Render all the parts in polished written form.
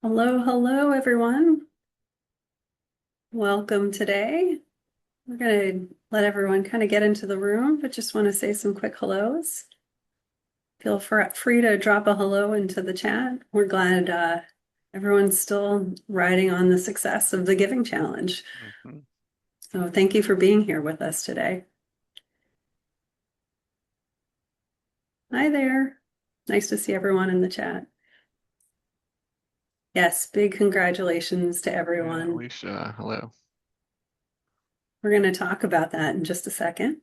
Hello, hello, everyone. Welcome today. We're going to let everyone kind of get into the room, but just want to say some quick hellos. Feel free to drop a hello into the chat. We're glad everyone's still riding on the success of the Giving Challenge. Mhm. So thank you for being here with us today. Hi there. Nice to see everyone in the chat. Yes, big congratulations to Yeah, everyone. Alicia, hello. We're going to talk about that in just a second.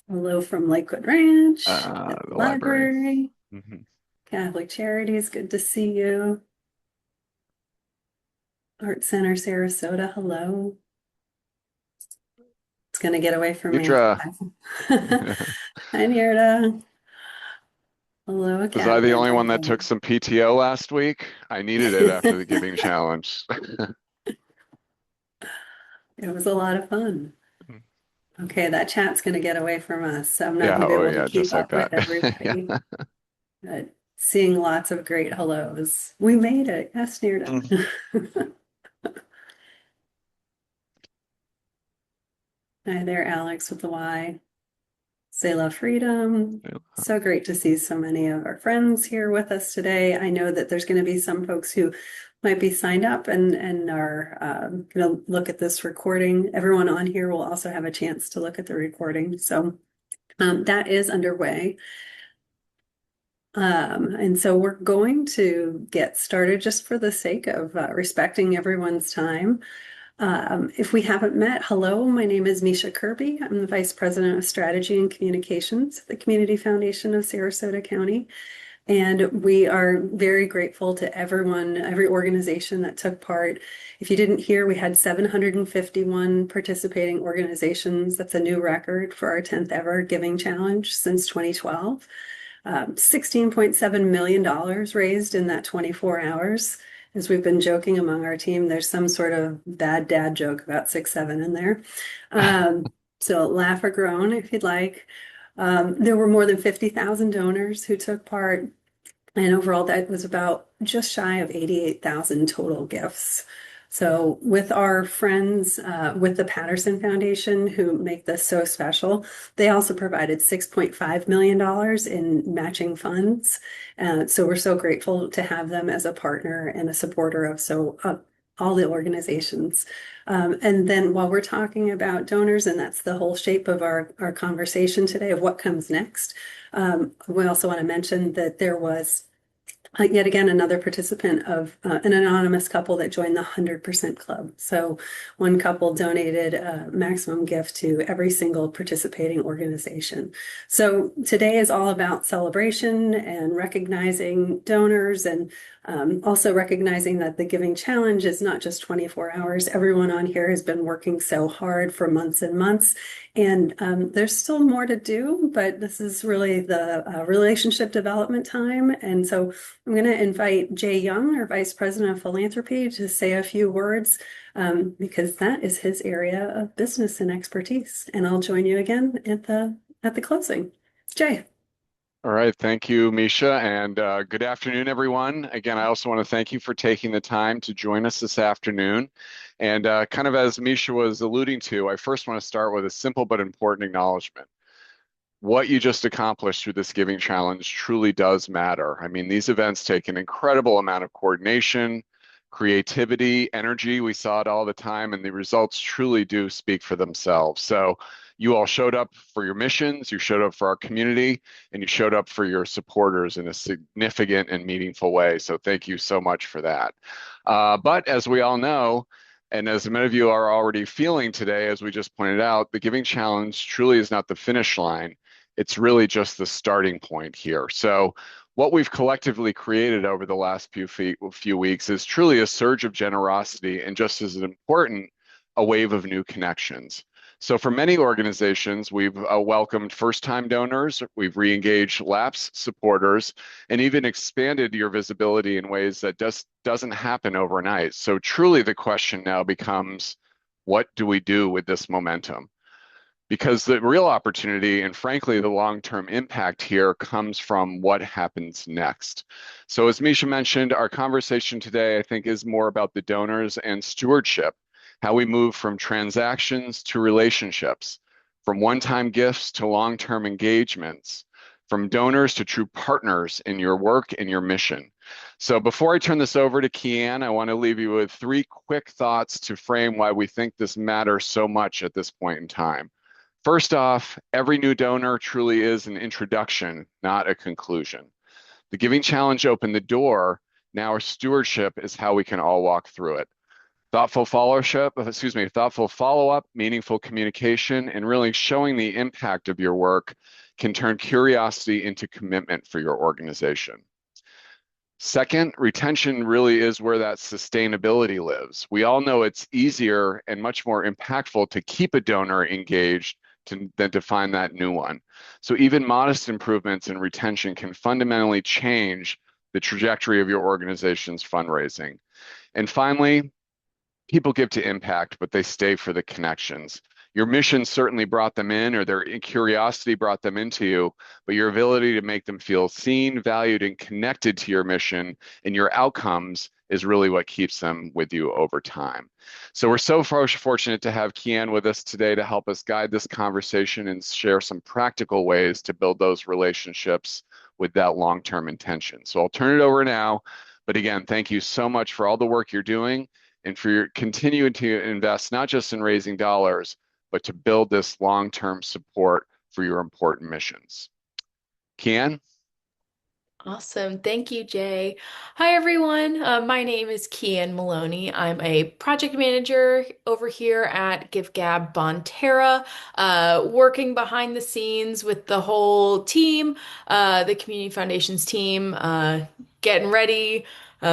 Hello from Lakewood Ranch, at the The library. library, hmm Catholic Charities, good to see you. Art Center Sarasota, hello. It's gonna get away from me. Nidra, Hi, Nirda. Hello, was I the Gavin. only one that took some PTO last week? I needed it after the giving challenge. It was a lot of fun. Okay, that chat's gonna get away from us, so I'm not Yeah, gonna be oh able to yeah, just keep like up with that. Yeah. everybody. But seeing lots of great hellos. We made it. Yes, Nirda. Hi there, Alex with the Y. Say love freedom. So great to see so many of our friends here with us today. I know that there's going to be some folks who might be signed up and are going to look at this recording. Everyone on here will also have a chance to look at the recording. So that is underway. And so we're going to get started just for the sake of respecting everyone's time. If we haven't met, hello, my name is Misha Kirby. I'm the Vice President of Strategy and Communications at the Community Foundation of Sarasota County. And we are very grateful to everyone, every organization that took part. If you didn't hear, we had 751 participating organizations. That's a new record for our 10th ever Giving Challenge since 2012. $16.7 million raised in that 24 hours. As we've been joking among our team, there's some sort of bad dad joke about 6-7 in there. So laugh or groan if you'd like. There were more than 50,000 donors who took part. And overall, that was about just shy of 88,000 total gifts. So, with our friends with the Patterson Foundation who make this so special, they also provided $6.5 million in matching funds. So, we're so grateful to have them as a partner and a supporter of all the organizations. And then, while we're talking about donors, and that's the whole shape of our conversation today of what comes next, we also want to mention that there was yet again another participant of an anonymous couple that joined the 100% Club. So one couple donated a maximum gift to every single participating organization. So today is all about celebration and recognizing donors and also recognizing that the Giving Challenge is not just 24 hours. Everyone on here has been working so hard for months and months. And there's still more to do, but this is really the relationship development time. And so I'm going to invite Jay Young, our Vice President of Philanthropy, to say a few words because that is his area of business and expertise. And I'll join you again at the closing. Jay. All right, thank you, Misha, and good afternoon, everyone. Again, I also want to thank you for taking the time to join us this afternoon. And kind of as Misha was alluding to, I first want to start with a simple but important acknowledgement. What you just accomplished through this giving challenge truly does matter. I mean, these events take an incredible amount of coordination, creativity, energy. We saw it all the time, and the results truly do speak for themselves. So you all showed up for your missions, you showed up for our community, and you showed up for your supporters in a significant and meaningful way. So thank you so much for that. But as we all know, and as many of you are already feeling today, as we just pointed out, the Giving Challenge truly is not the finish line. It's really just the starting point here. So what we've collectively created over the last few weeks is truly a surge of generosity and just as important, a wave of new connections. So for many organizations, we've welcomed first-time donors, we've re-engaged lapsed supporters, and even expanded your visibility in ways that just doesn't happen overnight. So truly the question now becomes, what do we do with this momentum? because the real opportunity and frankly the long-term impact here comes from what happens next. So as Misha mentioned, our conversation today I think is more about the donors and stewardship, how we move from transactions to relationships, from one-time gifts to long-term engagements, from donors to true partners in your work and your mission. So before I turn this over to Kian, I want to leave you with three quick thoughts to frame why we think this matters so much at this point in time. First off, every new donor truly is an introduction, not a conclusion. The Giving Challenge opened the door. Now our stewardship is how we can all walk through it. Thoughtful follow-up, meaningful communication, and really showing the impact of your work can turn curiosity into commitment for your organization. Second, retention really is where that sustainability lives. We all know it's easier and much more impactful to keep a donor engaged than to find that new one. So even modest improvements in retention can fundamentally change the trajectory of your organization's fundraising. And finally, people give to impact, but they stay for the connections. Your mission certainly brought them in, or their curiosity brought them into you, but your ability to make them feel seen, valued, and connected to your mission and your outcomes is really what keeps them with you over time. So we're so fortunate to have Kian with us today to help us guide this conversation and share some practical ways to build those relationships with that long-term intention. So I'll turn it over now. But again, thank you so much for all the work you're doing and for your continuing to invest not just in raising dollars, but to build this long-term support for your important missions. Kian? Awesome. Thank you, Jay. Hi, everyone. My name is Kian Maloney. I'm a project manager over here at GiveGab Bonterra, working behind the scenes with the whole team, the Community Foundations team, getting ready,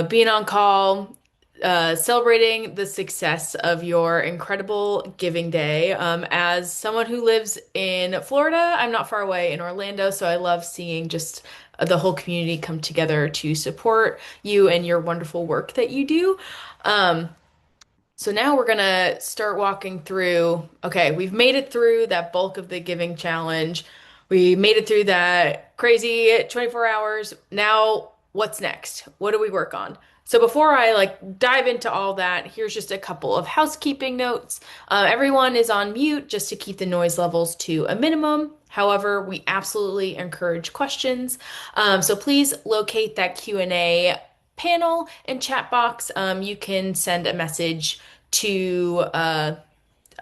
being on call, celebrating the success of your incredible Giving Day. As someone who lives in Florida, I'm not far away in Orlando, so I love seeing just the whole community come together to support you and your wonderful work that you do. Um, so now we're gonna start walking through. Okay, we've made it through that bulk of the giving challenge. We made it through that crazy 24 hours. Now, what's next? What do we work on? So before I dive into all that, here's just a couple of housekeeping notes. Everyone is on mute just to keep the noise levels to a minimum. However, we absolutely encourage questions. So please locate that Q&A panel and chat box. You can send a message to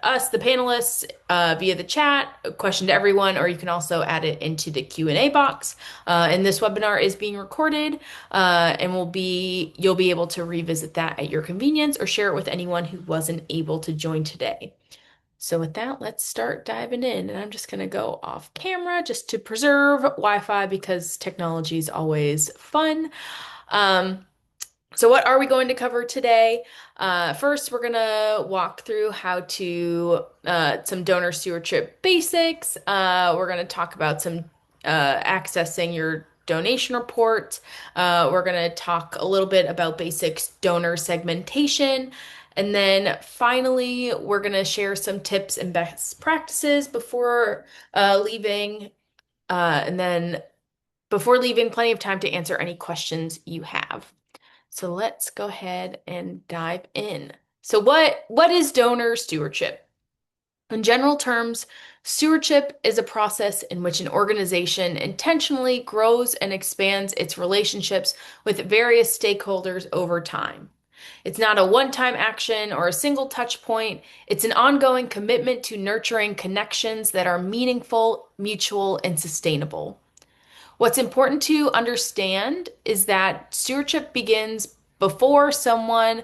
us, the panelists, via the chat, a question to everyone, or you can also add it into the Q&A box. And this webinar is being recorded, and you'll be able to revisit that at your convenience or share it with anyone who wasn't able to join today. So with that, let's start diving in. And I'm just going to go off camera just to preserve Wi-Fi because technology is always fun. So what are we going to cover today? First, we're going to walk through how to some donor stewardship basics. We're going to talk about some accessing your donation report. We're going to talk a little bit about basic donor segmentation. And then finally, we're going to share some tips and best practices before leaving. And then before leaving, plenty of time to answer any questions you have. So let's go ahead and dive in. So what is donor stewardship? In general terms, stewardship is a process in which an organization intentionally grows and expands its relationships with various stakeholders over time. It's not a one-time action or a single touch point. It's an ongoing commitment to nurturing connections that are meaningful, mutual, and sustainable. What's important to understand is that stewardship begins before someone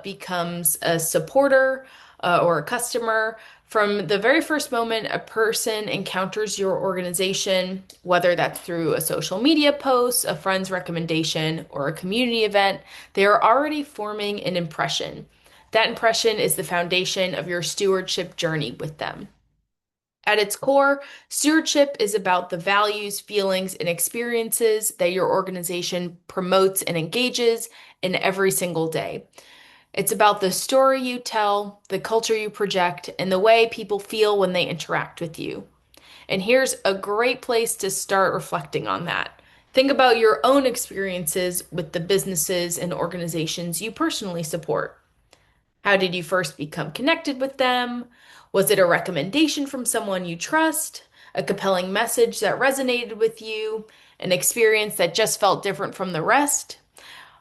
becomes a supporter or a customer. From the very first moment a person encounters your organization, whether that's through a social media post, a friend's recommendation, or a community event, they are already forming an impression. That impression is the foundation of your stewardship journey with them. At its core, stewardship is about the values, feelings, and experiences that your organization promotes and engages in every single day. It's about the story you tell, the culture you project, and the way people feel when they interact with you. And here's a great place to start reflecting on that. Think about your own experiences with the businesses and organizations you personally support. How did you first become connected with them? Was it a recommendation from someone you trust? A compelling message that resonated with you? An experience that just felt different from the rest?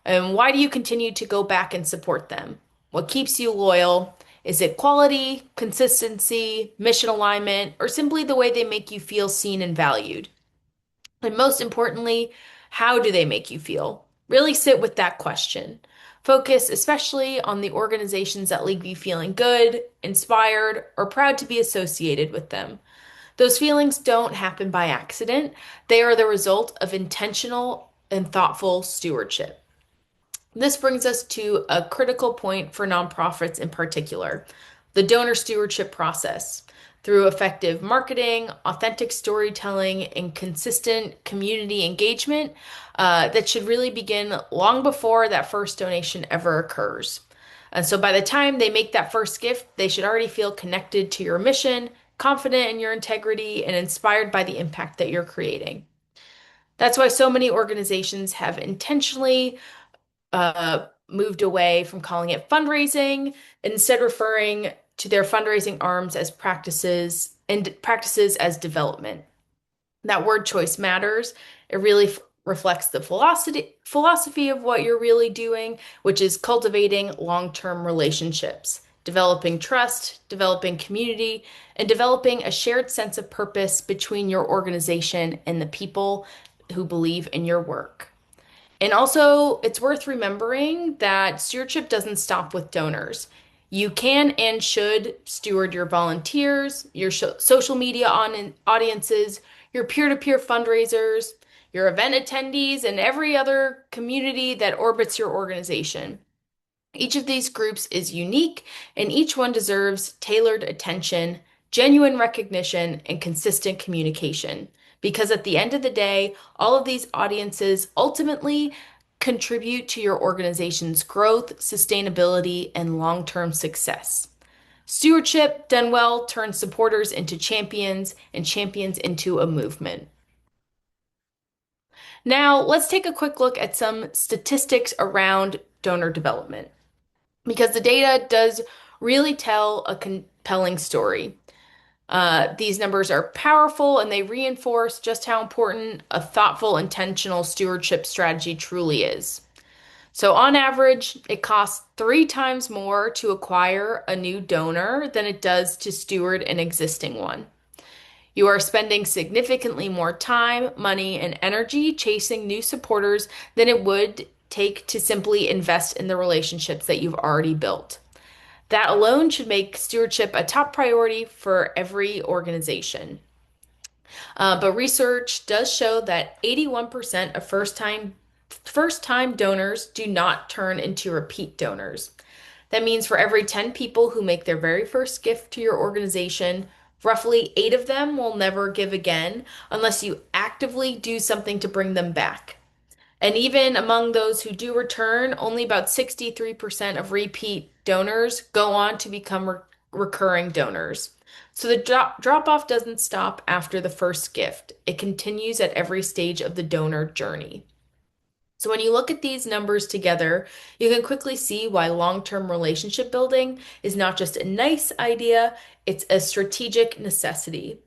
And why do you continue to go back and support them? What keeps you loyal? Is it quality, consistency, mission alignment, or simply the way they make you feel seen and valued? And most importantly, how do they make you feel? Really sit with that question. Focus especially on the organizations that leave you feeling good, inspired, or proud to be associated with them. Those feelings don't happen by accident. They are the result of intentional and thoughtful stewardship. This brings us to a critical point for nonprofits in particular, the donor stewardship process. Through effective marketing, authentic storytelling, and consistent community engagement, that should really begin long before that first donation ever occurs. And so by the time they make that first gift, they should already feel connected to your mission, confident in your integrity, and inspired by the impact that you're creating. That's why so many organizations have intentionally moved away from calling it fundraising, instead referring to their fundraising arms as practices and practices as development. That word choice matters. It really reflects the philosophy of what you're really doing, which is cultivating long-term relationships, developing trust, developing community, and developing a shared sense of purpose between your organization and the people who believe in your work. And also, it's worth remembering that stewardship doesn't stop with donors. You can and should steward your volunteers, your social media audiences, your peer-to-peer fundraisers, your event attendees, and every other community that orbits your organization. Each of these groups is unique, and each one deserves tailored attention, genuine recognition, and consistent communication. Because at the end of the day, all of these audiences ultimately contribute to your organization's growth, sustainability, and long-term success. Stewardship done well turns supporters into champions and champions into a movement. Now, let's take a quick look at some statistics around donor development, because the data does really tell a compelling story. These numbers are powerful and they reinforce just how important a thoughtful, intentional stewardship strategy truly is. So, on average, it costs 3 times more to acquire a new donor than it does to steward an existing one. You are spending significantly more time, money, and energy chasing new supporters than it would take to simply invest in the relationships that you've already built. That alone should make stewardship a top priority for every organization. But research does show that 81% of first-time donors do not turn into repeat donors. That means for every 10 people who make their very first gift to your organization, roughly 8 of them will never give again unless you actively do something to bring them back. And even among those who do return, only about 63% of repeat donors go on to become recurring donors. So the drop off doesn't stop after the first gift. It continues at every stage of the donor journey. So when you look at these numbers together, you can quickly see why long-term relationship building is not just a nice idea, it's a strategic necessity.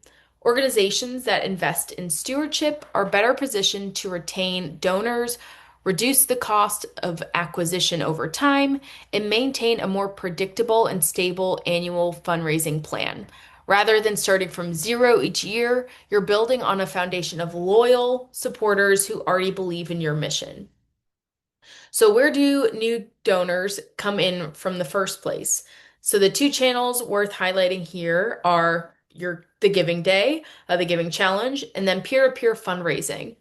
Organizations that invest in stewardship are better positioned to retain donors, reduce the cost of acquisition over time, and maintain a more predictable and stable annual fundraising plan. Rather than starting from zero each year, you're building on a foundation of loyal supporters who already believe in your mission. So, where do new donors come in from the first place? So, the 2 channels worth highlighting here are the Giving Day, the Giving Challenge, and then peer-to-peer fundraising.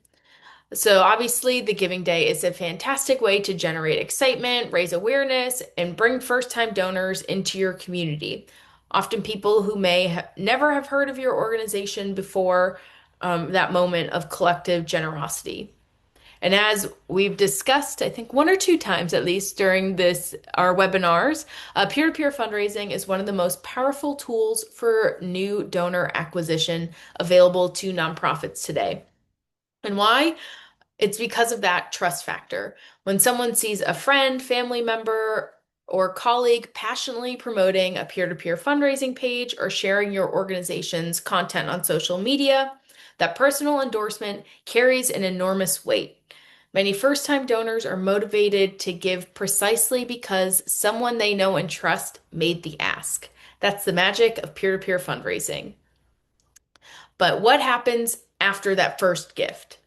So, obviously, the Giving Day is a fantastic way to generate excitement, raise awareness, and bring first-time donors into your community. Often, people who may never have heard of your organization before, that moment of collective generosity. And as we've discussed, I think one or two times at least during our webinars, peer-to-peer fundraising is one of the most powerful tools for new donor acquisition available to nonprofits today. And why? It's because of that trust factor. When someone sees a friend, family member, or colleague passionately promoting a peer-to-peer fundraising page or sharing your organization's content on social media, that personal endorsement carries an enormous weight. Many first-time donors are motivated to give precisely because someone they know and trust made the ask. That's the magic of peer-to-peer fundraising. But what happens after that first gift?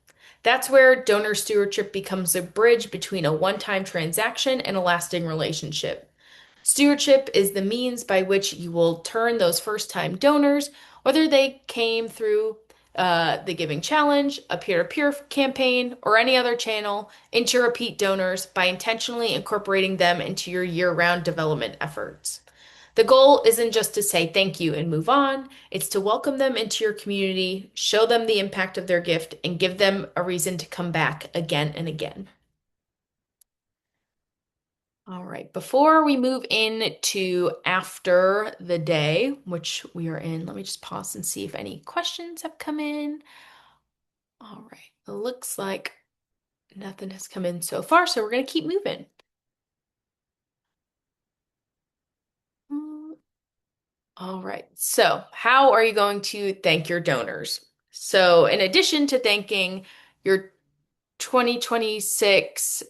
That's where donor stewardship becomes a bridge between a one-time transaction and a lasting relationship. Stewardship is the means by which you will turn those first-time donors, whether they came through the Giving Challenge, a peer-to-peer campaign, or any other channel, into repeat donors by intentionally incorporating them into your year-round development efforts. The goal isn't just to say thank you and move on, it's to welcome them into your community, show them the impact of their gift, and give them a reason to come back again and again. All right, before we move into after the day, which we are in, let me just pause and see if any questions have come in. All right, it looks like nothing has come in so far, so we're going to keep moving. All right, so how are you going to thank your donors? So, in addition to thanking your 2026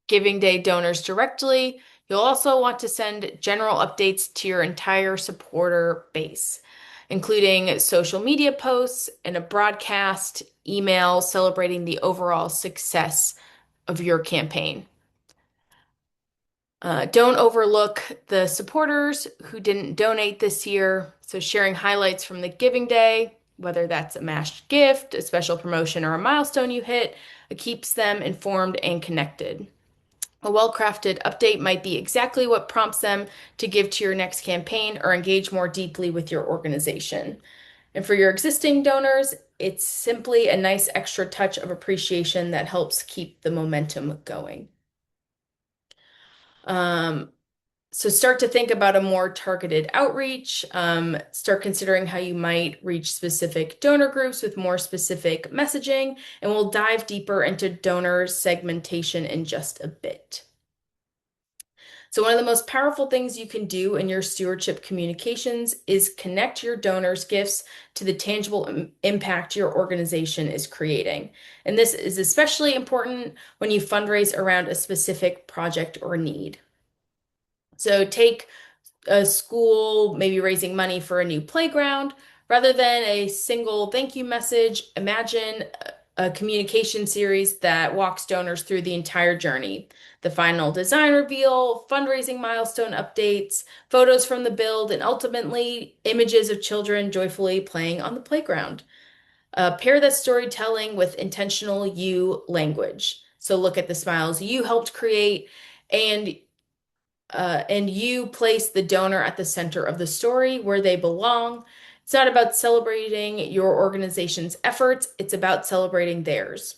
Giving Day donors directly, you'll also want to send general updates to your entire supporter base, including social media posts and a broadcast email celebrating the overall success of your campaign. Don't overlook the supporters who didn't donate this year. So sharing highlights from the Giving Day, whether that's a matched gift, a special promotion, or a milestone you hit, it keeps them informed and connected. A well-crafted update might be exactly what prompts them to give to your next campaign or engage more deeply with your organization. And for your existing donors, it's simply a nice extra touch of appreciation that helps keep the momentum going. So start to think about a more targeted outreach. Start considering how you might reach specific donor groups with more specific messaging, and we'll dive deeper into donor segmentation in just a bit. So one of the most powerful things you can do in your stewardship communications is connect your donors' gifts to the tangible impact your organization is creating. And this is especially important when you fundraise around a specific project or need. So take a school maybe raising money for a new playground. Rather than a single thank you message, imagine a communication series that walks donors through the entire journey. The final design reveal, fundraising milestone updates, photos from the build, and ultimately images of children joyfully playing on the playground. Pair that storytelling with intentional you language. So look at the smiles you helped create and you place the donor at the center of the story where they belong. It's not about celebrating your organization's efforts, it's about celebrating theirs.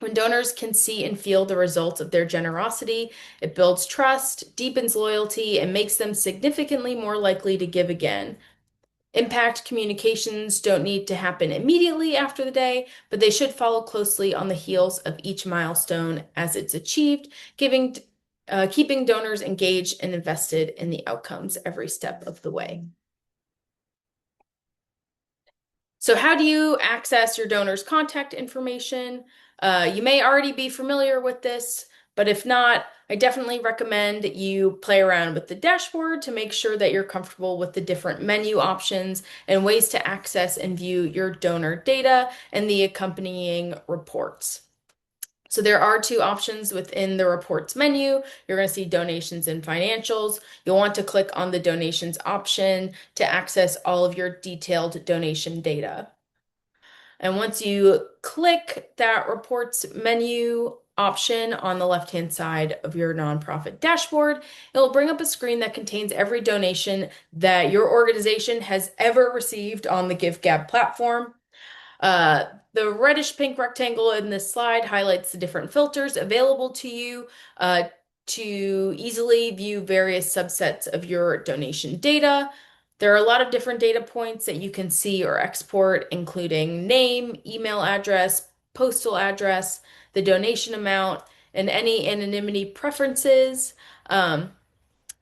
When donors can see and feel the results of their generosity, it builds trust, deepens loyalty, and makes them significantly more likely to give again. Impact communications don't need to happen immediately after the day, but they should follow closely on the heels of each milestone as it's achieved, keeping donors engaged and invested in the outcomes every step of the way. So how do you access your donors' contact information? You may already be familiar with this, but if not, I definitely recommend you play around with the dashboard to make sure that you're comfortable with the different menu options and ways to access and view your donor data and the accompanying reports. So there are two options within the reports menu. You're going to see donations and financials. You'll want to click on the donations option to access all of your detailed donation data. And once you click that reports menu option on the left-hand side of your nonprofit dashboard, it'll bring up a screen that contains every donation that your organization has ever received on the GiveGab platform. The reddish pink rectangle in this slide highlights the different filters available to you to easily view various subsets of your donation data. There are a lot of different data points that you can see or export, including name, email address, postal address, the donation amount, and any anonymity preferences. Um,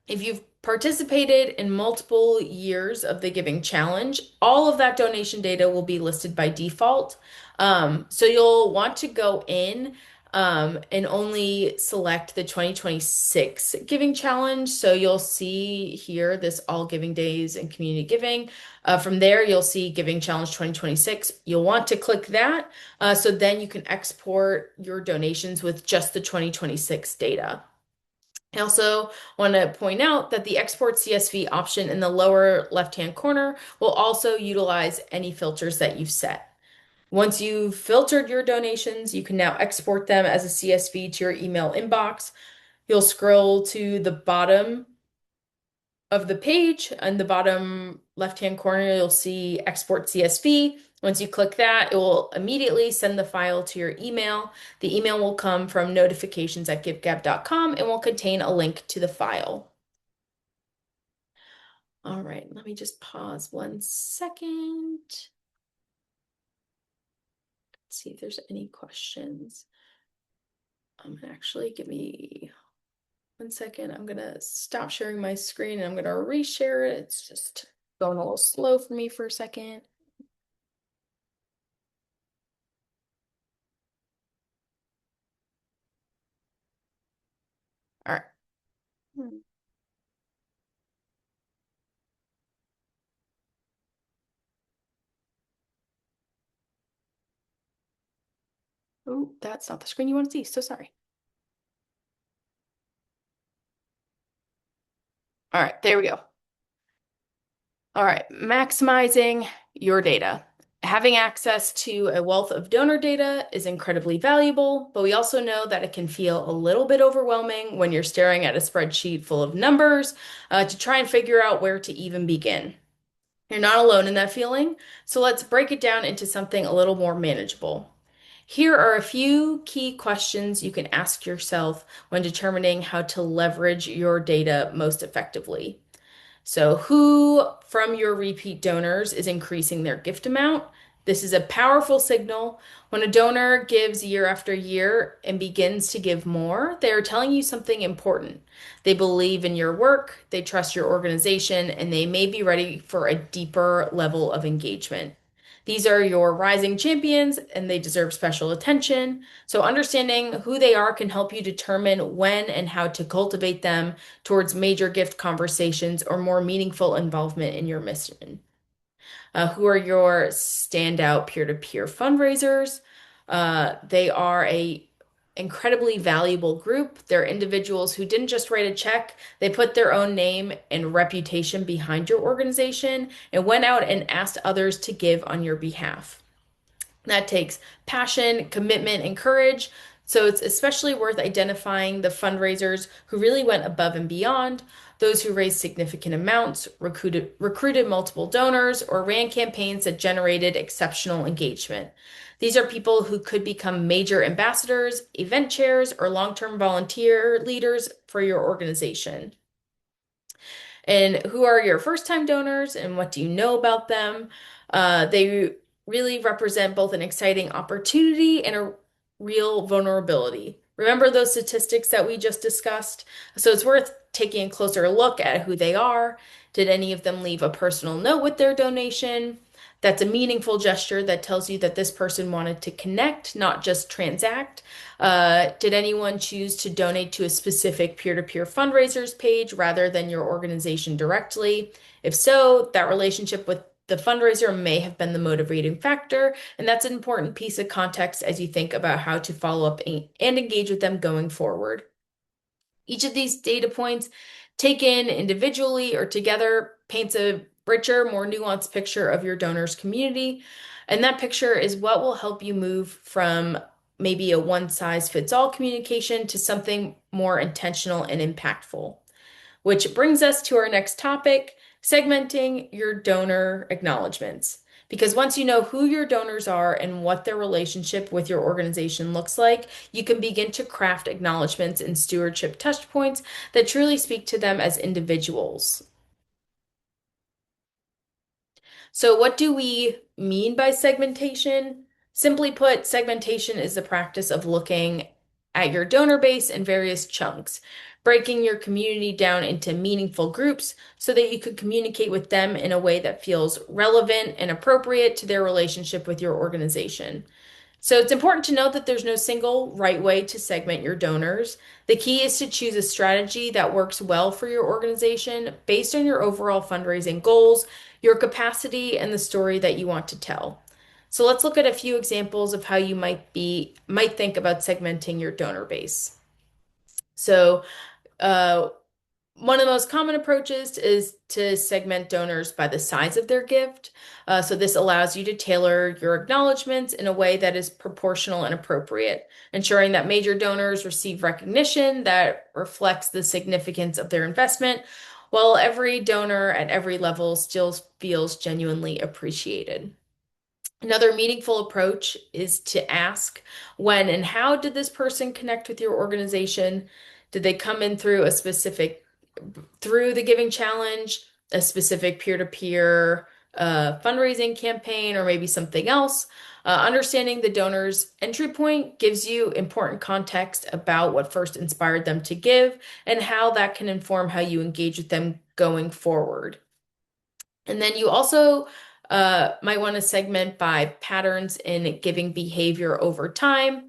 if you've participated in multiple years of the Giving Challenge, all of that donation data will be listed by default. So you'll want to go in and only select the 2026 Giving Challenge. So you'll see here this All Giving Days and Community Giving. From there, you'll see Giving Challenge 2026. You'll want to click that so then you can export your donations with just the 2026 data. I also want to point out that the export CSV option in the lower left-hand corner will also utilize any filters that you've set. Once you've filtered your donations, you can now export them as a CSV to your email inbox. You'll scroll to the bottom of the page. In the bottom left-hand corner, you'll see Export CSV. Once you click that, it will immediately send the file to your email. The email will come from notifications@givegab.com and will contain a link to the file. All right, let me just pause 1 second. Let's see if there's any questions. Actually, give me 1 second. I'm gonna stop sharing my screen and I'm gonna reshare it. It's just going a little slow for me for a second. All right. Oh, that's not the screen you want to see. So sorry. All right, there we go. All right, maximizing your data. Having access to a wealth of donor data is incredibly valuable, but we also know that it can feel a little bit overwhelming when you're staring at a spreadsheet full of numbers to try and figure out where to even begin. You're not alone in that feeling, so let's break it down into something a little more manageable. Here are a few key questions you can ask yourself when determining how to leverage your data most effectively. So, who from your repeat donors is increasing their gift amount? This is a powerful signal. When a donor gives year after year and begins to give more, they are telling you something important. They believe in your work, they trust your organization, and they may be ready for a deeper level of engagement. These are your rising champions, and they deserve special attention. So, understanding who they are can help you determine when and how to cultivate them towards major gift conversations or more meaningful involvement in your mission. Who are your standout peer-to-peer fundraisers? They are a incredibly valuable group. They're individuals who didn't just write a check, they put their own name and reputation behind your organization and went out and asked others to give on your behalf. That takes passion, commitment, and courage. So it's especially worth identifying the fundraisers who really went above and beyond, those who raised significant amounts, recruited multiple donors, or ran campaigns that generated exceptional engagement. These are people who could become major ambassadors, event chairs, or long-term volunteer leaders for your organization. And who are your first-time donors and what do you know about them? They really represent both an exciting opportunity and a real vulnerability. Remember those statistics that we just discussed? So it's worth taking a closer look at who they are. Did any of them leave a personal note with their donation? That's a meaningful gesture that tells you that this person wanted to connect, not just transact. Did anyone choose to donate to a specific peer-to-peer fundraisers page rather than your organization directly? If so, that relationship with the fundraiser may have been the motivating factor, and that's an important piece of context as you think about how to follow up and engage with them going forward. Each of these data points, taken individually or together, paints a richer, more nuanced picture of your donor's community. And that picture is what will help you move from maybe a one-size-fits-all communication to something more intentional and impactful. Which brings us to our next topic, segmenting your donor acknowledgments. Because once you know who your donors are and what their relationship with your organization looks like, you can begin to craft acknowledgments and stewardship touch points that truly speak to them as individuals. So, what do we mean by segmentation? Simply put, segmentation is the practice of looking at your donor base in various chunks, breaking your community down into meaningful groups so that you could communicate with them in a way that feels relevant and appropriate to their relationship with your organization. So it's important to note that there's no single right way to segment your donors. The key is to choose a strategy that works well for your organization based on your overall fundraising goals, your capacity, and the story that you want to tell. So let's look at a few examples of how you might think about segmenting your donor base. So, uh, one of the most common approaches is to segment donors by the size of their gift. So this allows you to tailor your acknowledgments in a way that is proportional and appropriate, ensuring that major donors receive recognition that reflects the significance of their investment, while every donor at every level still feels genuinely appreciated. Another meaningful approach is to ask when and how did this person connect with your organization? Did they come in through the Giving Challenge, a specific peer-to-peer fundraising campaign, or maybe something else? Understanding the donor's entry point gives you important context about what first inspired them to give and how that can inform how you engage with them going forward. And then you also might want to segment by patterns in giving behavior over time.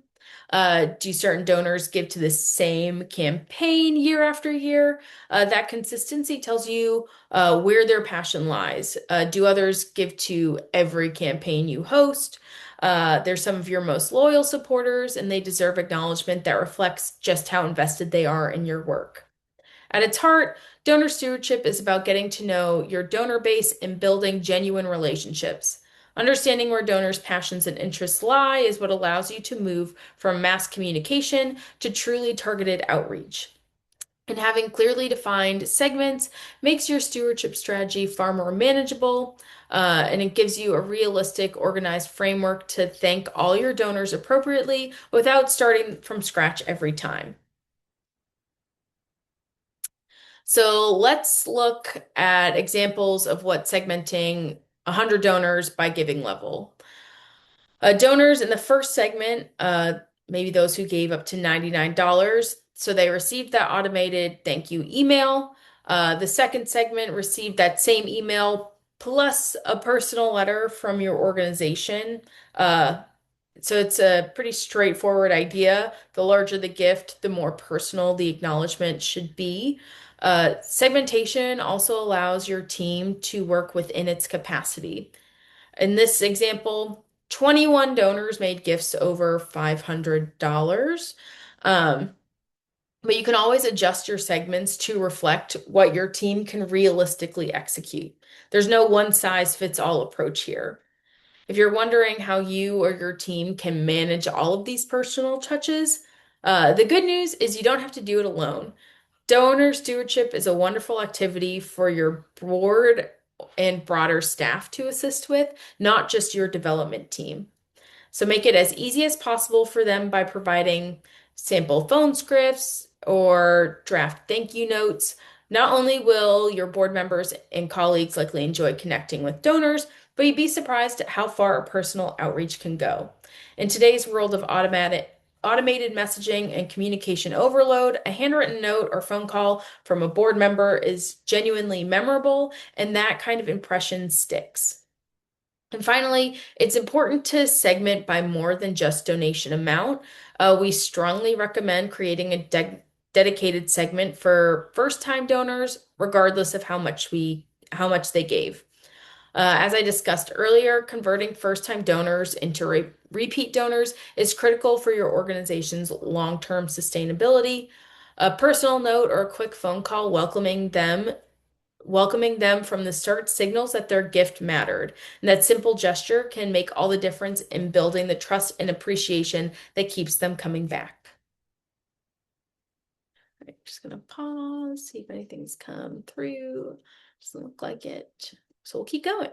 Do certain donors give to the same campaign year after year? That consistency tells you where their passion lies. Do others give to every campaign you host? They're some of your most loyal supporters, and they deserve acknowledgement that reflects just how invested they are in your work. At its heart, donor stewardship is about getting to know your donor base and building genuine relationships. Understanding where donors' passions and interests lie is what allows you to move from mass communication to truly targeted outreach. And having clearly defined segments makes your stewardship strategy far more manageable, and it gives you a realistic, organized framework to thank all your donors appropriately without starting from scratch every time. So let's look at examples of what segmenting 100 donors by giving level. Donors in the first segment, maybe those who gave up to $99, so they received that automated thank you email. The second segment received that same email plus a personal letter from your organization. So it's a pretty straightforward idea. The larger the gift, the more personal the acknowledgement should be. Segmentation also allows your team to work within its capacity. In this example, 21 donors made gifts over $500. Um, but you can always adjust your segments to reflect what your team can realistically execute. There's no one size fits all approach here. If you're wondering how you or your team can manage all of these personal touches, the good news is you don't have to do it alone. Donor stewardship is a wonderful activity for your board and broader staff to assist with, not just your development team. So make it as easy as possible for them by providing sample phone scripts or draft thank you notes. Not only will your board members and colleagues likely enjoy connecting with donors, but you'd be surprised at how far a personal outreach can go. In today's world of automated messaging and communication overload, a handwritten note or phone call from a board member is genuinely memorable, and that kind of impression sticks. And finally, it's important to segment by more than just donation amount. We strongly recommend creating a dedicated segment for first-time donors, regardless of how much they gave. As I discussed earlier, converting first-time donors into repeat donors is critical for your organization's long-term sustainability. A personal note or a quick phone call welcoming them from the start signals that their gift mattered. And that simple gesture can make all the difference in building the trust and appreciation that keeps them coming back. All right, just gonna pause, see if anything's come through. Doesn't look like it. So we'll keep going.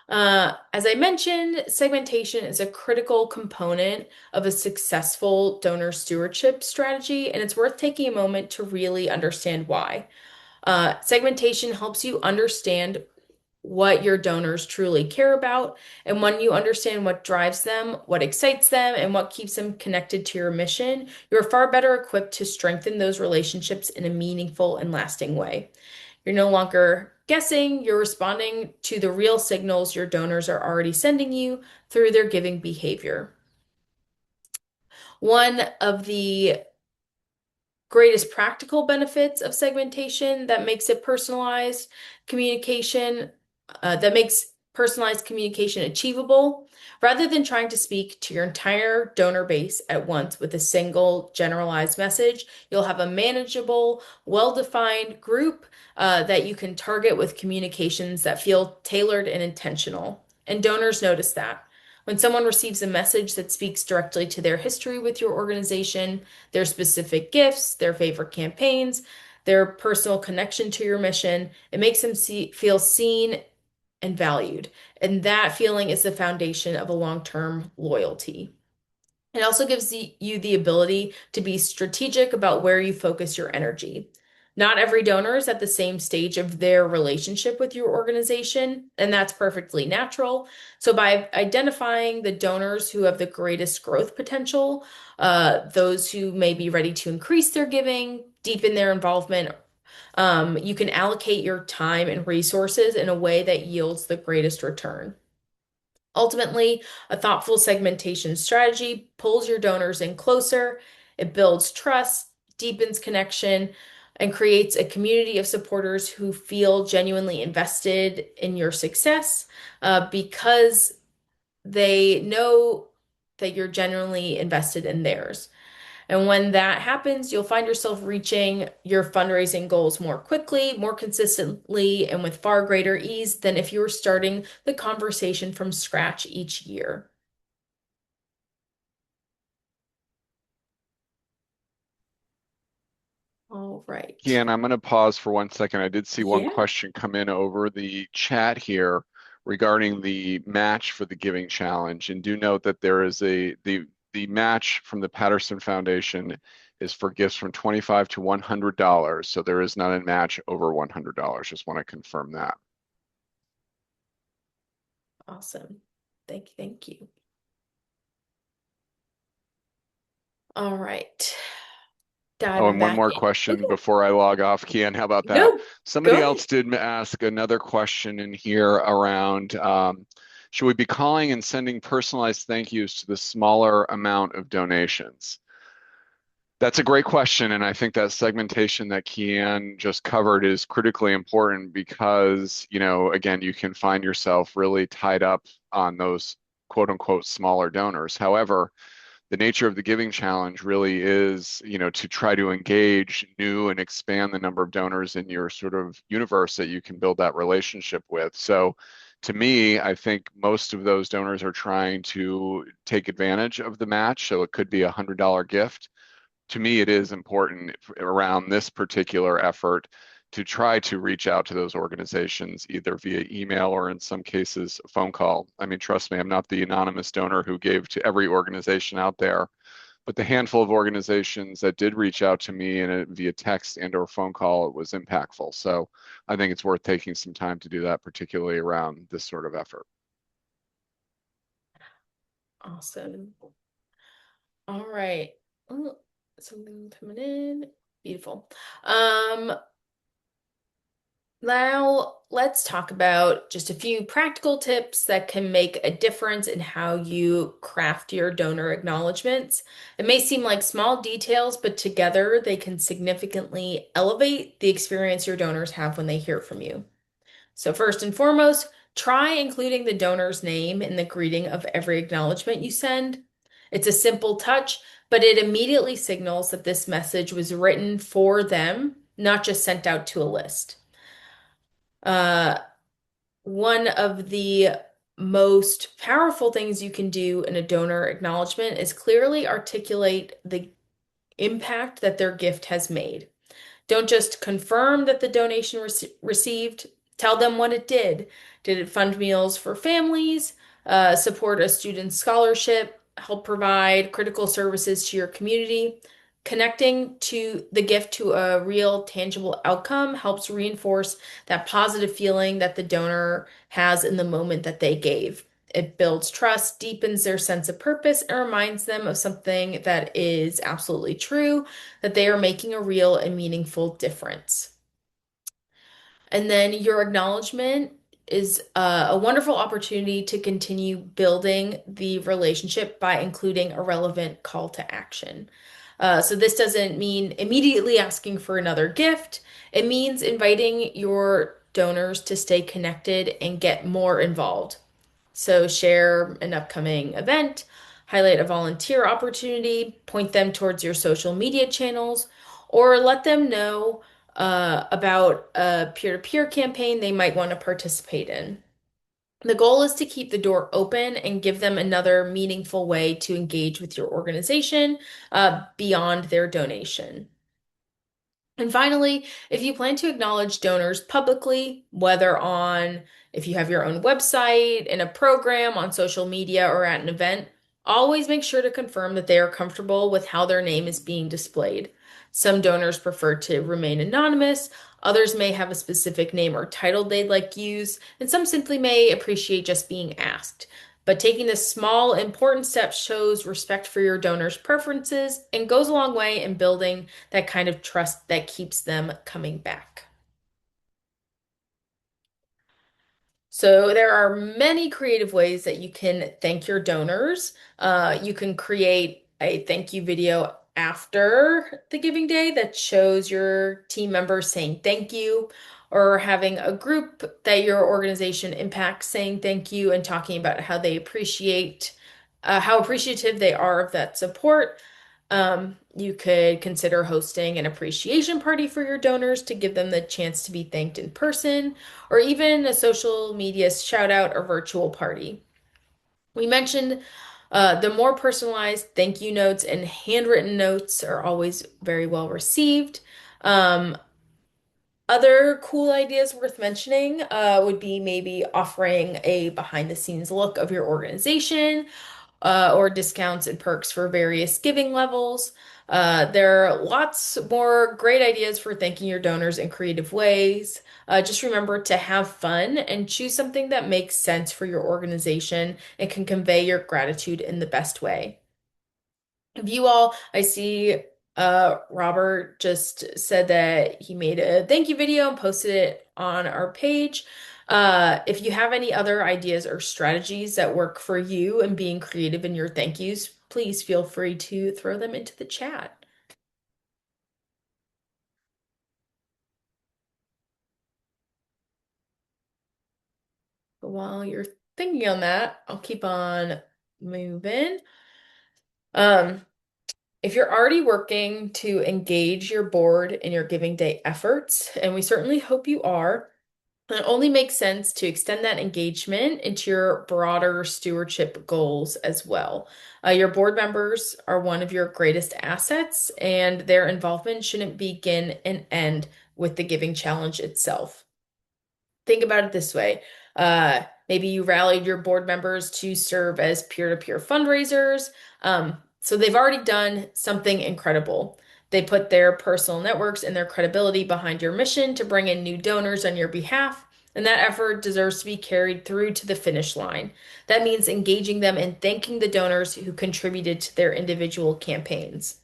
As I mentioned, segmentation is a critical component of a successful donor stewardship strategy, and it's worth taking a moment to really understand why. Segmentation helps you understand what your donors truly care about. And when you understand what drives them, what excites them, and what keeps them connected to your mission, you're far better equipped to strengthen those relationships in a meaningful and lasting way. You're no longer guessing, you're responding to the real signals your donors are already sending you through their giving behavior. One of the greatest practical benefits of segmentation that makes it personalized communication, that makes personalized communication achievable. Rather than trying to speak to your entire donor base at once with a single generalized message, you'll have a manageable, well-defined group that you can target with communications that feel tailored and intentional. And donors notice that. When someone receives a message that speaks directly to their history with your organization, their specific gifts, their favorite campaigns, their personal connection to your mission, it makes them feel seen and valued. And that feeling is the foundation of a long-term loyalty. It also gives you the ability to be strategic about where you focus your energy. Not every donor is at the same stage of their relationship with your organization, and that's perfectly natural. So, by identifying the donors who have the greatest growth potential, those who may be ready to increase their giving, deepen their involvement, you can allocate your time and resources in a way that yields the greatest return. Ultimately, a thoughtful segmentation strategy pulls your donors in closer, it builds trust, deepens connection, and creates a community of supporters who feel genuinely invested in your success because they know that you're genuinely invested in theirs. And when that happens, you'll find yourself reaching your fundraising goals more quickly, more consistently, and with far greater ease than if you were starting the conversation from scratch each year. All right. Kian, I'm going to pause for 1 second. I did see one Yeah. question come in over the chat here regarding the match for the Giving Challenge. And do note that there is the match from the Patterson Foundation is for gifts from $25 to $100. So there is not a match over $100. Just want to confirm that. Awesome. Thank you. Thank you. All right. Oh, Diving and one back more in. question Okay. before I log off, Kian. How about that? No, Somebody go ahead. else did ask another question in here around should we be calling and sending personalized thank yous to the smaller amount of donations? That's a great question, and I think that segmentation that Kian just covered is critically important because, again, you can find yourself really tied up on those quote unquote smaller donors. However, the nature of the Giving Challenge really is, to try to engage new and expand the number of donors in your sort of universe that you can build that relationship with. So to me, I think most of those donors are trying to take advantage of the match. So it could be $100 gift. To me, it is important around this particular effort to try to reach out to those organizations either via email or in some cases a phone call. I mean, trust me, I'm not the anonymous donor who gave to every organization out there, but the handful of organizations that did reach out to me via text and or phone call, it was impactful. So I think it's worth taking some time to do that, particularly around this sort of effort. Awesome. All right. Oh, something coming in. Beautiful. Now let's talk about just a few practical tips that can make a difference in how you craft your donor acknowledgments. It may seem like small details, but together they can significantly elevate the experience your donors have when they hear from you. So first and foremost, try including the donor's name in the greeting of every acknowledgement you send. It's a simple touch, but it immediately signals that this message was written for them, not just sent out to a list. Uh, One of the most powerful things you can do in a donor acknowledgement is clearly articulate the impact that their gift has made. Don't just confirm that the donation received, Tell them what it did. Did it fund meals for families, support a student's scholarship, help provide critical services to your community? Connecting to the gift to a real tangible outcome helps reinforce that positive feeling that the donor has in the moment that they gave. It builds trust, deepens their sense of purpose, and reminds them of something that is absolutely true, that they are making a real and meaningful difference. And then your acknowledgement is a wonderful opportunity to continue building the relationship by including a relevant call to action. So this doesn't mean immediately asking for another gift. It means inviting your donors to stay connected and get more involved. So share an upcoming event, highlight a volunteer opportunity, point them towards your social media channels, or let them know about a peer-to-peer campaign they might want to participate in. The goal is to keep the door open and give them another meaningful way to engage with your organization beyond their donation. And finally, if you plan to acknowledge donors publicly, whether on if you have your own website, in a program, on social media, or at an event, always make sure to confirm that they are comfortable with how their name is being displayed. Some donors prefer to remain anonymous, others may have a specific name or title they'd like used, and some simply may appreciate just being asked. But taking this small, important step shows respect for your donors' preferences and goes a long way in building that kind of trust that keeps them coming back. So there are many creative ways that you can thank your donors. You can create a thank you video after the giving day that shows your team members saying thank you, or having a group that your organization impacts saying thank you and talking about how they appreciate, how appreciative they are of that support. You could consider hosting an appreciation party for your donors to give them the chance to be thanked in person, or even a social media shout out or virtual party. We mentioned the more personalized thank you notes and handwritten notes are always very well received. Other cool ideas worth mentioning would be maybe offering a behind the scenes look of your organization, or discounts and perks for various giving levels. There are lots more great ideas for thanking your donors in creative ways. Just remember to have fun and choose something that makes sense for your organization and can convey your gratitude in the best way. If you all, I see Robert just said that he made a thank you video and posted it on our page. If you have any other ideas or strategies that work for you and being creative in your thank yous, please feel free to throw them into the chat. But while you're thinking on that, I'll keep on moving. Um, if you're already working to engage your board in your Giving Day efforts, and we certainly hope you are, it only makes sense to extend that engagement into your broader stewardship goals as well. Your board members are one of your greatest assets, and their involvement shouldn't begin and end with the giving challenge itself. Think about it this way. Maybe you rallied your board members to serve as peer-to-peer fundraisers. So they've already done something incredible. They put their personal networks and their credibility behind your mission to bring in new donors on your behalf, and that effort deserves to be carried through to the finish line. That means engaging them and thanking the donors who contributed to their individual campaigns.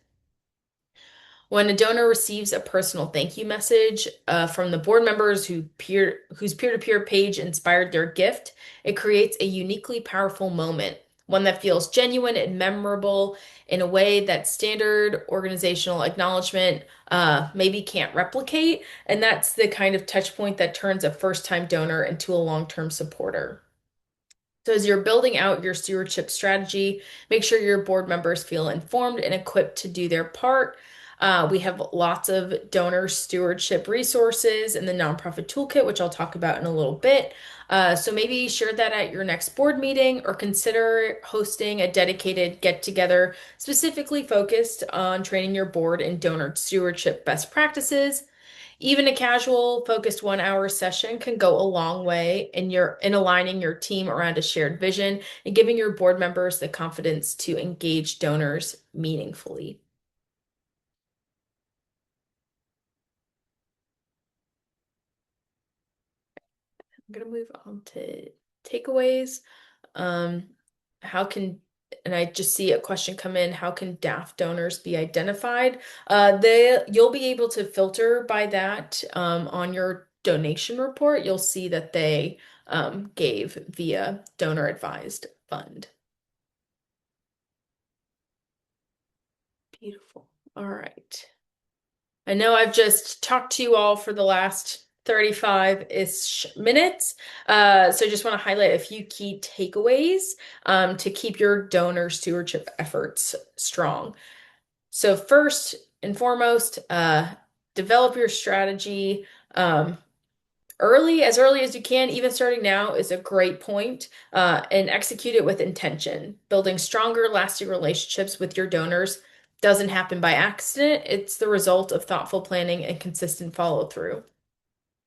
When a donor receives a personal thank you message from the board members whose peer-to-peer page inspired their gift, it creates a uniquely powerful moment, one that feels genuine and memorable in a way that standard organizational acknowledgement maybe can't replicate. And that's the kind of touch point that turns a first-time donor into a long-term supporter. So as you're building out your stewardship strategy, make sure your board members feel informed and equipped to do their part. We have lots of donor stewardship resources in the nonprofit toolkit, which I'll talk about in a little bit. So maybe share that at your next board meeting, or consider hosting a dedicated get-together specifically focused on training your board in donor stewardship best practices. Even a casual, focused 1 hour session can go a long way in aligning your team around a shared vision and giving your board members the confidence to engage donors meaningfully. I'm going to move on to takeaways. Um, how can, and I just see a question come in, how can DAF donors be identified? You'll be able to filter by that on your donation report. You'll see that they gave via donor advised fund. Beautiful. All right. I know I've just talked to you all for the last 35-ish minutes. So I just want to highlight a few key takeaways to keep your donor stewardship efforts strong. So first and foremost, develop your strategy as early as you can. Even starting now is a great point, and execute it with intention. Building stronger, lasting relationships with your donors doesn't happen by accident. It's the result of thoughtful planning and consistent follow through.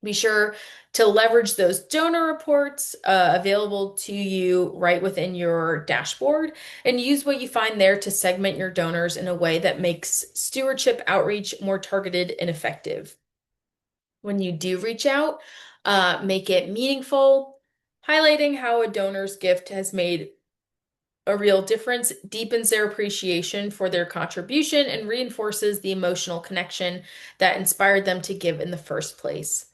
Be sure to leverage those donor reports available to you right within your dashboard and use what you find there to segment your donors in a way that makes stewardship outreach more targeted and effective. When you do reach out, make it meaningful, highlighting how a donor's gift has made a real difference, deepens their appreciation for their contribution, and reinforces the emotional connection that inspired them to give in the first place.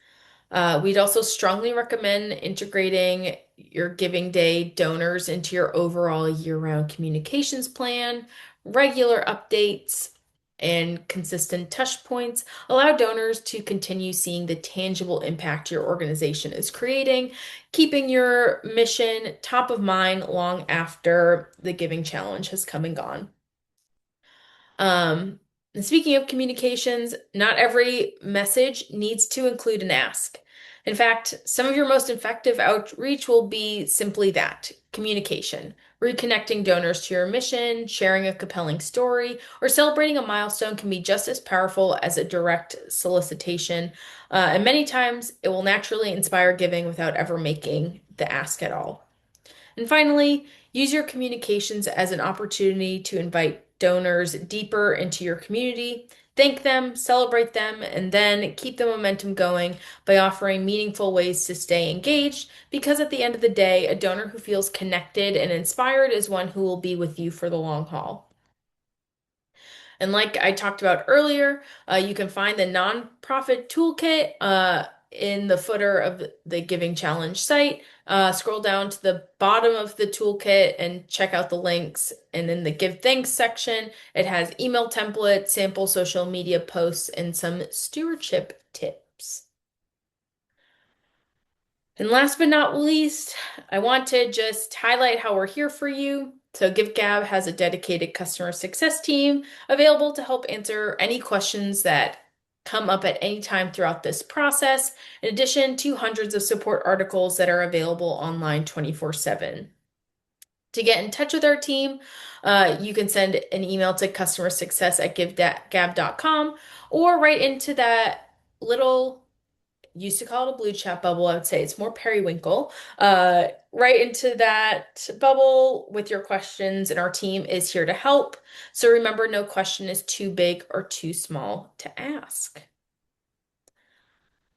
We'd also strongly recommend integrating your Giving Day donors into your overall year-round communications plan. Regular updates and consistent touch points allow donors to continue seeing the tangible impact your organization is creating, keeping your mission top of mind long after the giving challenge has come and gone. And speaking of communications, not every message needs to include an ask. In fact, some of your most effective outreach will be simply that, communication. Reconnecting donors to your mission, sharing a compelling story, or celebrating a milestone can be just as powerful as a direct solicitation. And many times it will naturally inspire giving without ever making the ask at all. And finally, use your communications as an opportunity to invite donors deeper into your community. Thank them, celebrate them, and then keep the momentum going by offering meaningful ways to stay engaged. Because at the end of the day, a donor who feels connected and inspired is one who will be with you for the long haul. And like I talked about earlier, you can find the nonprofit toolkit in the footer of the Giving Challenge site. Scroll down to the bottom of the toolkit and check out the links. And in the Give Thanks section, it has email templates, sample social media posts, and some stewardship tips. And last but not least, I want to just highlight how we're here for you. So GiveGab has a dedicated customer success team available to help answer any questions that come up at any time throughout this process, in addition to hundreds of support articles that are available online 24/7. To get in touch with our team, you can send an email to customersuccess@givegab.com or right into that little, used to call it a blue chat bubble. I would say it's more periwinkle. Right into that bubble with your questions, and our team is here to help. So remember, no question is too big or too small to ask.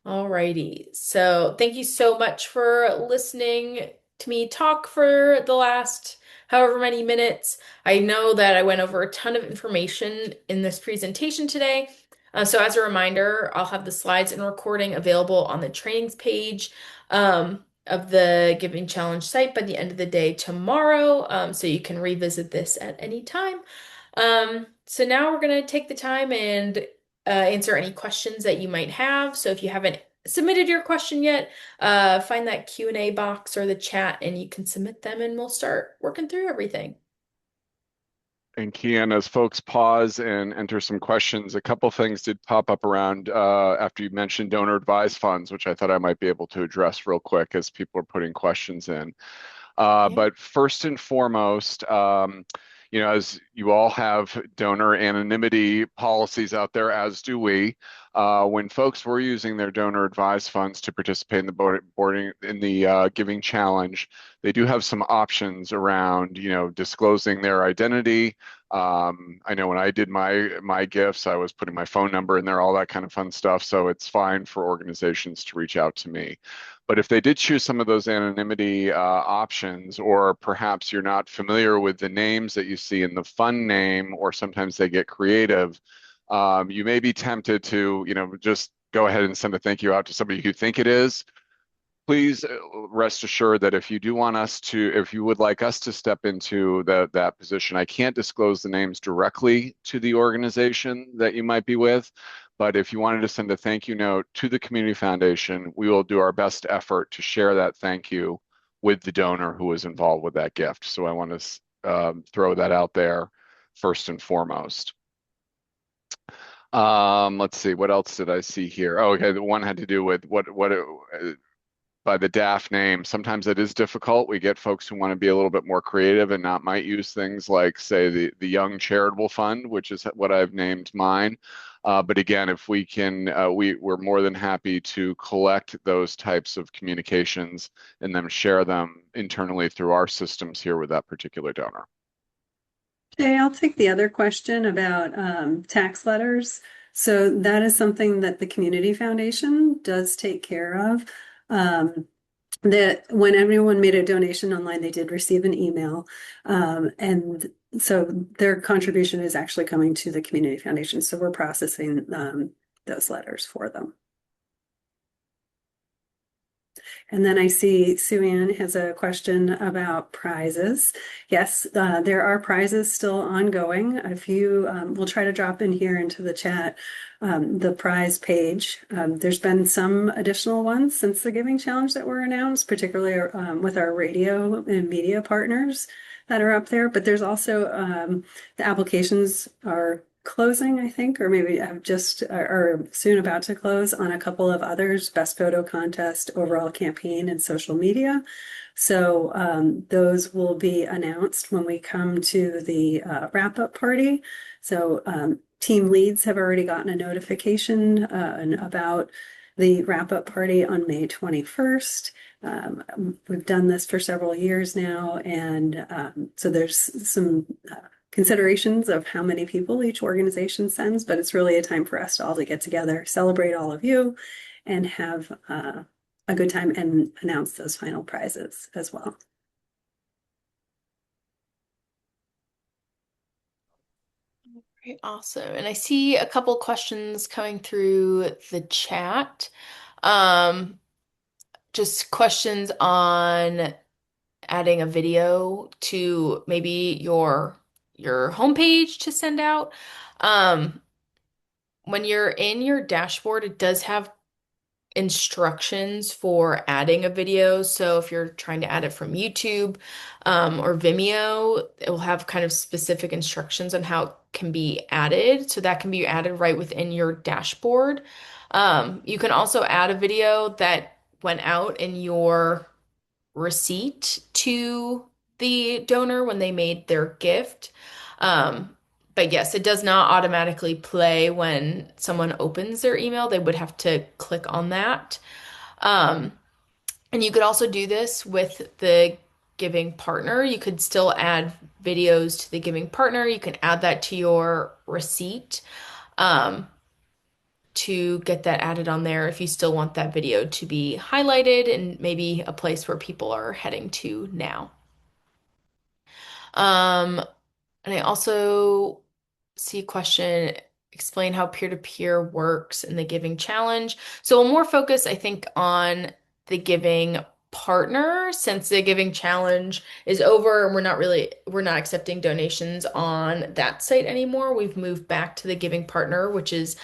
Alrighty. So thank you so much for listening to me talk for the last however many minutes. I know that I went over a ton of information in this presentation today. So as a reminder, I'll have the slides and recording available on the trainings page of the Giving Challenge site by the end of the day tomorrow. So you can revisit this at any time. So now we're going to take the time and answer any questions that you might have. So if you haven't submitted your question yet, find that Q&A box or the chat and you can submit them and we'll start working through everything. And Kian, as folks pause and enter some questions, a couple things did pop up around after you mentioned donor advised funds, which I thought I might be able to address real quick as people are putting questions in. But first and foremost, as you all have donor anonymity policies out there, as do we. When folks were using their donor advised funds to participate in the boarding in the giving challenge, they do have some options around, disclosing their identity. I know when I did my gifts, I was putting my phone number in there, all that kind of fun stuff. So it's fine for organizations to reach out to me. But if they did choose some of those anonymity options, or perhaps you're not familiar with the names that you see in the fund name, or sometimes they get creative, you may be tempted to, just go ahead and send a thank you out to somebody you think it is. Please rest assured that if you would like us to step into that position, I can't disclose the names directly to the organization that you might be with, but if you wanted to send a thank you note to the community foundation, we will do our best effort to share that thank you with the donor who was involved with that gift. So I want to throw that out there first and foremost. Let's see, what else did I see here? Oh, okay, the one had to do with by the DAF name. Sometimes it is difficult. We get folks who want to be a little bit more creative and not might use things like, say, the Young Charitable Fund, which is what I've named mine. But again, if we can, we're more than happy to collect those types of communications and then share them internally through our systems here with that particular donor. Jay, I'll take the other question about tax letters. So that is something that the Community Foundation does take care of. That when everyone made a donation online, they did receive an email. And so their contribution is actually coming to the Community Foundation. So we're processing those letters for them. And then I see Sue Ann has a question about prizes. Yes, there are prizes still ongoing. If you we'll try to drop in here into the chat the prize page. There's been some additional ones since the Giving Challenge that were announced, particularly with our radio and media partners that are up there. But there's also the applications are closing, I think, or maybe I've just are soon about to close on a couple of others: best photo contest, overall campaign, and social media. So those will be announced when we come to the wrap-up party. So team leads have already gotten a notification about the wrap-up party on May 21st. We've done this for several years now, and so there's some considerations of how many people each organization sends, but it's really a time for us to all to get together, celebrate all of you, and have a good time and announce those final prizes as well. Very awesome. And I see a couple questions coming through the chat. Just questions on adding a video to maybe your homepage to send out. When you're in your dashboard, it does have instructions for adding a video. So if you're trying to add it from YouTube or Vimeo, it will have kind of specific instructions on how it can be added. So that can be added right within your dashboard. You can also add a video that went out in your receipt to the donor when they made their gift. But yes, it does not automatically play when someone opens their email. They would have to click on that. And you could also do this with the giving partner. You could still add videos to the giving partner. You can add that to your receipt to get that added on there if you still want that video to be highlighted and maybe a place where people are heading to now. And I also see a question, explain how peer-to-peer works in the Giving Challenge. So we'll more focus, I think, on the Giving Partner since the Giving Challenge is over and we're not accepting donations on that site anymore. We've moved back to the Giving Partner, which is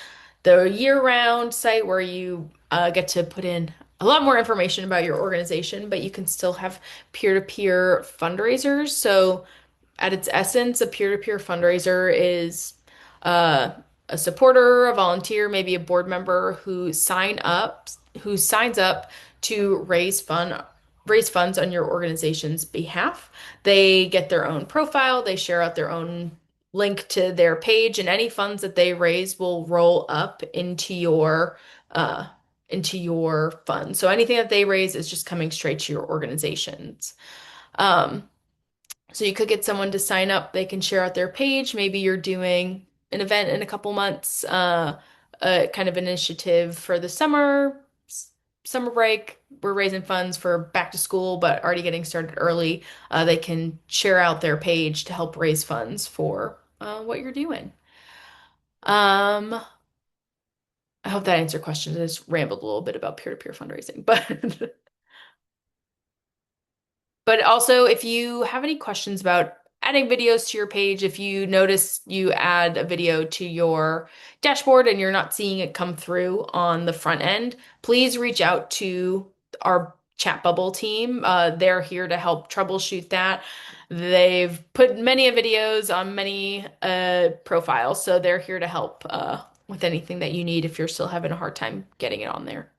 the year-round site where you get to put in a lot more information about your organization, but you can still have peer-to-peer fundraisers. So at its essence, a peer-to-peer fundraiser is a supporter, a volunteer, maybe a board member who signs up to raise funds on your organization's behalf. They get their own profile, they share out their own link to their page, and any funds that they raise will roll up uh, into your fund. So anything that they raise is just coming straight to your organizations. Um, so you could get someone to sign up. They can share out their page. Maybe you're doing an event in a couple months, a kind of initiative for the summer break. We're raising funds for back to school, but already getting started early. They can share out their page to help raise funds for what you're doing. Um, I hope that answered questions. I just rambled a little bit about peer-to-peer fundraising, but But also, if you have any questions about adding videos to your page, if you notice you add a video to your dashboard and you're not seeing it come through on the front end, please reach out to our chat bubble team. They're here to help troubleshoot that. They've put many videos on many profiles, so they're here to help with anything that you need if you're still having a hard time getting it on there.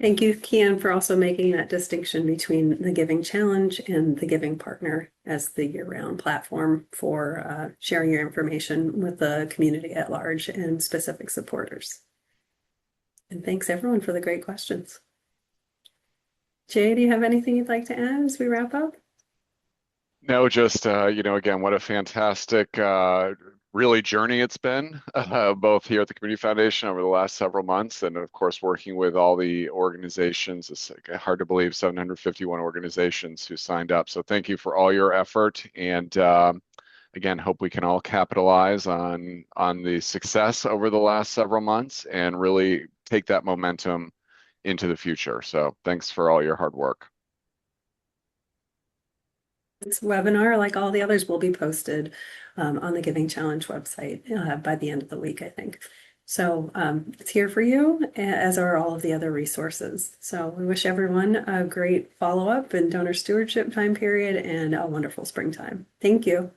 Thank you, Kian, for also making that distinction between the Giving Challenge and the Giving Partner as the year-round platform for sharing your information with the community at large and specific supporters. And thanks everyone for the great questions. Jay, do you have anything you'd like to add as we wrap up? No, just again, what a fantastic really journey it's been, both here at the Community Foundation over the last several months, and of course working with all the organizations. It's hard to believe 751 organizations who signed up. So thank you for all your effort, and again, hope we can all capitalize on the success over the last several months and really take that momentum into the future. So thanks for all your hard work. This webinar, like all the others, will be posted on the Giving Challenge website by the end of the week, I think. So it's here for you, as are all of the other resources. So we wish everyone a great follow-up and donor stewardship time period and a wonderful springtime. Thank you.